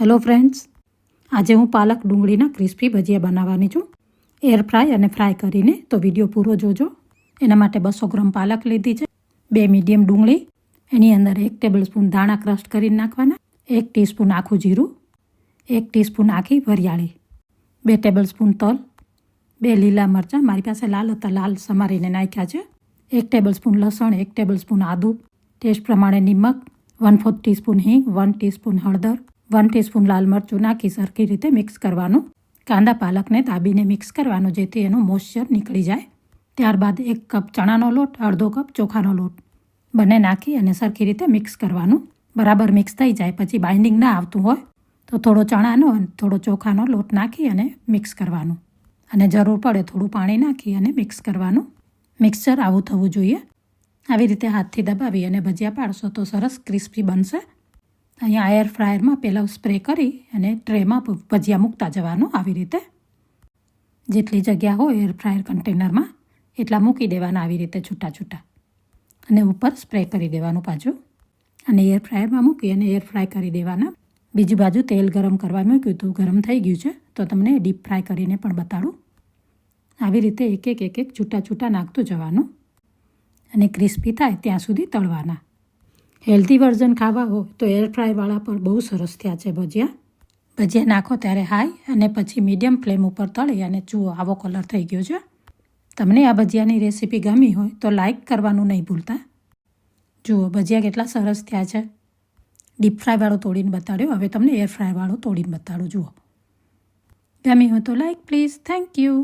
Hello friends, આજે હું પાલક ડુંગળીના ક્રિસ્પી ભજીયા બનાવવાની છું. એર ફ્રાય અને ફ્રાય કરીને, તો વિડીયો પૂરો જોજો. એના માટે 200 ગ્રામ પાલક લીધી છે, 2 મીડિયમ ડુંગળી, એની અંદર 1 ટેબલસ્પૂન ધાણા ક્રશ કરીને નાખવાના, 1 ટીસ્પૂન આખું જીરું, 1 ટીસ્પૂન આખી વરિયાળી, 2 ટેબલસ્પૂન તલ, 2 લીલા મરચાં, મારી પાસે લાલ હતા, લાલ સમારીને નાખ્યા છે, 1 ટેબલસ્પૂન લસણ, 1 ટેબલસ્પૂન આદું, ટેસ્ટ પ્રમાણે નિમક, 1/4 ટીસ્પૂન હિંગ, 1 ટીસ્પૂન હળદર, 1 ટીસ્પૂન લાલ મરચું નાખી સરખી રીતે મિક્સ કરવાનું. કાંદા પાલકને દાબીને મિક્સ કરવાનું, જેથી એનું મોઇશ્ચર નીકળી જાય. ત્યારબાદ 1 કપ ચણાનો લોટ, અડધો કપ ચોખાનો લોટ બંને નાખી અને સરખી રીતે મિક્સ કરવાનું. બરાબર મિક્સ થઈ જાય પછી બાઇન્ડિંગ ના આવતું હોય તો થોડો ચણાનો અને થોડો ચોખાનો લોટ નાખી અને મિક્સ કરવાનું, અને જરૂર પડે થોડું પાણી નાખી અને મિક્સ કરવાનું. મિક્સચર આવું થવું જોઈએ. આવી રીતે હાથથી દબાવી અને ભજીયા પાડશો તો સરસ ક્રિસ્પી બનશે. અહીંયા એર ફ્રાયરમાં પહેલાં સ્પ્રે કરી અને ટ્રેમાં ભજીયા મૂકતા જવાનું. આવી રીતે જેટલી જગ્યા હોય એર ફ્રાયર કન્ટેનરમાં એટલા મૂકી દેવાના, આવી રીતે છૂટા છૂટા, અને ઉપર સ્પ્રે કરી દેવાનું પાછું, અને એર ફ્રાયરમાં મૂકી અને એર ફ્રાય કરી દેવાના. બીજી બાજુ તેલ ગરમ કરવા મૂક્યું હતું, ગરમ થઈ ગયું છે, તો તમને ડીપ ફ્રાય કરીને પણ બતાડું. આવી રીતે એક એક છૂટા છૂટા નાખતું જવાનું અને ક્રિસ્પી થાય ત્યાં સુધી તળવાના. હેલ્ધી વર્ઝન ખાવા હોય તો એર ફ્રાયવાળા પર બહુ સરસ થયા છે ભજીયા. ભજીયા નાખો ત્યારે હાઈ અને પછી મીડિયમ ફ્લેમ ઉપર તળી અને જુઓ આવો કલર થઈ ગયો છે. તમને આ ભજીયાની રેસીપી ગમી હોય તો લાઇક કરવાનું નહીં ભૂલતા. જુઓ ભજીયા કેટલા સરસ થયા છે. ડીપ ફ્રાયવાળો તોડીને બતાડ્યો, હવે તમને એર ફ્રાયવાળો તોડીને બતાડું. જુઓ, ગમી હોય તો લાઇક પ્લીઝ. Thank you.